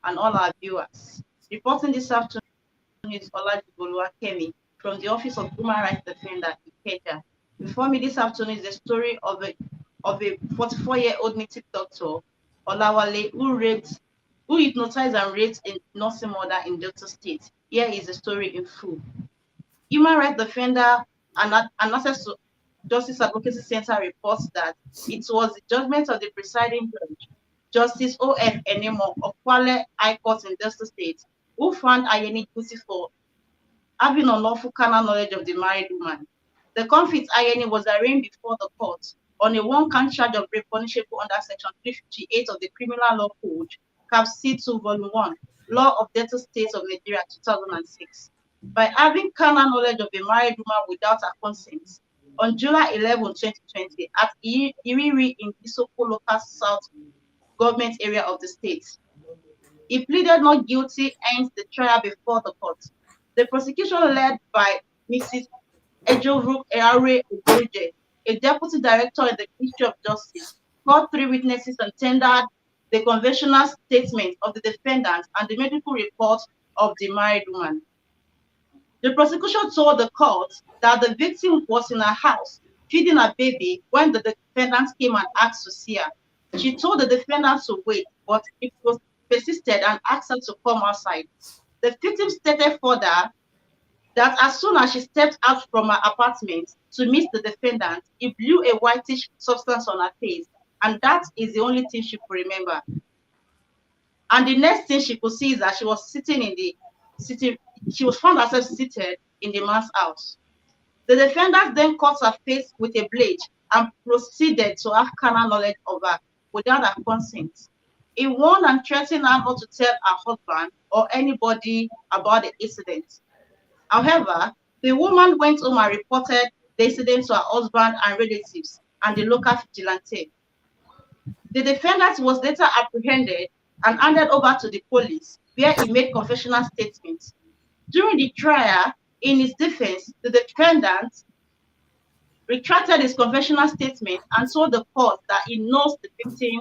and all our viewers. Reporting this afternoon is Olajibolu Kemi from the Office of Human Rights Defender in Kenya. Before me this afternoon is the story of a 44-year-old native doctor, Olawale, who hypnotized and raped a nursing mother in Delta State. Here is the story in full. Human Rights Defender and Access to Justice Advocacy Center reports that it was the judgment of the presiding judge, Justice O.F. Enemo of Kwale High Court in Delta State, who found Ayeni guilty for having unlawful carnal knowledge of the married woman. The convict Ayeni was arraigned before the court on a one-count charge of rape punishable under Section 358 of the Criminal Law Code, Cap C2, Volume 1, Law of Delta State of Nigeria, 2006, by having carnal knowledge of a married woman without her consent. On July 11, 2020, at Iriri in Isoko Local South Government Area of the state, he pleaded not guilty, hence the trial before the court. The prosecution led by Mrs. Ejoru Eare Ogorije, a deputy director in the Ministry of Justice, called 3 witnesses and tendered the conventional statement of the defendant and the medical report of the married woman. The prosecution told the court that the victim was in her house feeding her baby when the defendant came and asked to see her. She told the defendant to wait, but it was persisted and asked her to come outside. The victim stated further that as soon as she stepped out from her apartment to meet the defendant, he blew a whitish substance on her face, and that is the only thing she could remember. And the next thing she could see is that she was she was found herself seated in the man's house. The defendant then cut her face with a blade and proceeded to have carnal knowledge of her without her consent. He warned and threatened her not to tell her husband or anybody about the incident. However, the woman went home and reported the incident to her husband and relatives and the local vigilante. The defendant was later apprehended and handed over to the police, where he made confessional statements. During the trial, in his defense, the defendant retracted his confessional statement and told the court that he knows the victim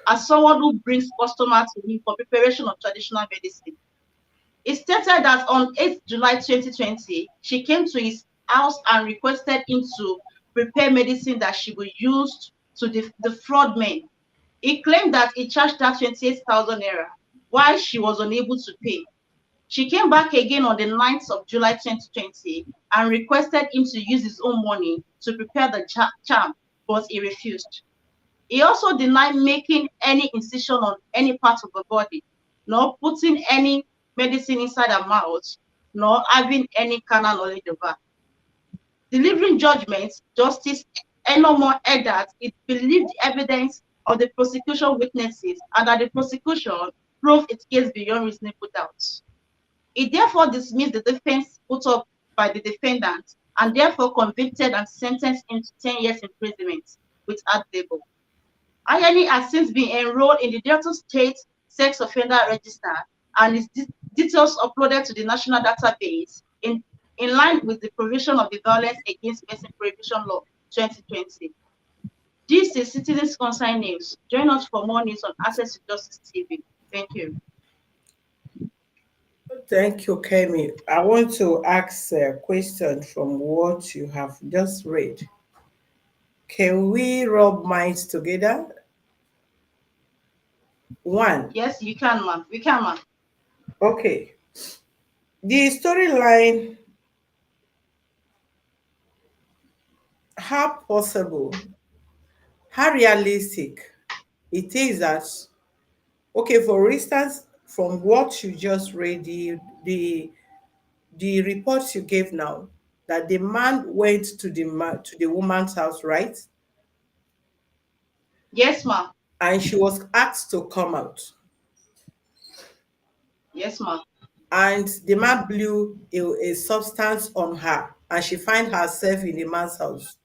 as someone who brings customers to him for preparation of traditional medicine. He stated that on 8 July 2020, she came to his house and requested him to prepare medicine that she would use to defraud men. He claimed that he charged her 28,000 naira while she was unable to pay. She came back again on the 9th of July 2020 and requested him to use his own money to prepare the charm, but he refused. He also denied making any incision on any part of the body, nor putting any medicine inside her mouth, nor having any carnal knowledge of her. Delivering judgment, Justice Enomo said that it believed the evidence of the prosecution witnesses and that the prosecution proved its case beyond reasonable doubt. It therefore dismissed the defense put up by the defendant and therefore convicted and sentenced him to 10 years imprisonment with hard labor. Ayeni has since been enrolled in the Delta State Sex Offender Register and his details uploaded to the national database in line with the provision of the Violence Against Person Prohibition Law 2020. This is Citizens Concern News. Join us for more news on Access to Justice TV. Thank you. Thank you, Kemi. I want to ask a question from what you have just read. Can we rub minds together? One. Yes, you can, ma'am. We can, ma'am. Okay. The storyline, how possible, how realistic it is that, okay, for instance, from what you just read, the reports you gave now, that the man went to the woman's house, right? Yes, ma'am. And she was asked to come out. Yes, ma'am. And the man blew a substance on her, and she find herself in the man's house.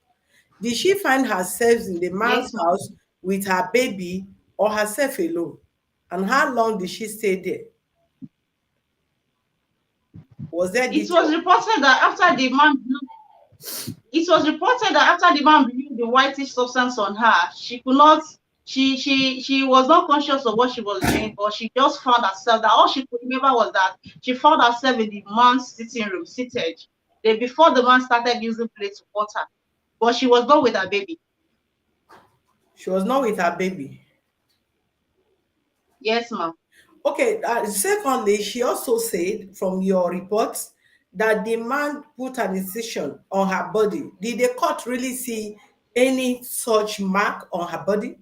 Did she find herself in the man's Yes, ma'am. house with her baby or herself alone? And how long did she stay there? Was there It was reported that after the man blew the whitish substance on her, she could not She was not conscious of what she was doing, but she just found herself that all she could remember was that she found herself in the man's sitting room, seated. Then before the man started using plates of water, but she was not with her baby. She was not with her baby. Yes, ma'am. Okay, secondly, she also said from your reports that the man put an incision on her body. Did the court really see any such mark on her body?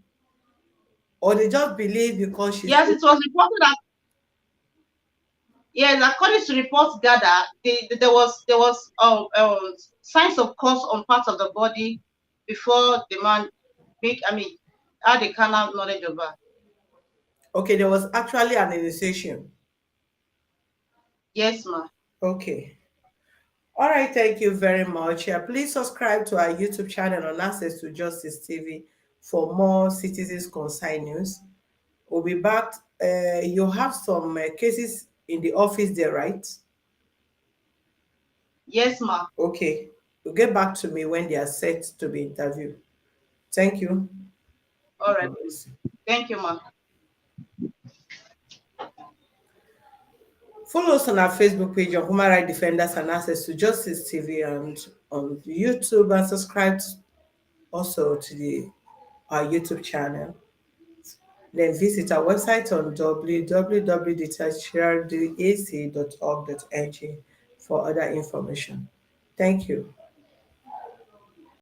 Or they just believe because she Yes, said, it was reported that yes, according to reports gathered, there was signs of cause on parts of the body before the man make I mean had the carnal knowledge of her. okay, there was actually an initiation. Yes, ma'am. Okay. All right, thank you very much. Please subscribe to our YouTube channel on Access to Justice TV for more citizens concerned news. We'll be back. You have some cases in the office there, right? Yes, ma'am. Okay. You'll get back to me when they are set to be interviewed. Thank you. All right. Thank you, ma'am. Follow us on our Facebook page on Human Rights Defenders and Access to Justice TV and on YouTube, and subscribe also to our YouTube channel. Then visit our website on www.tertiarydac.org.ng for other information. Thank you.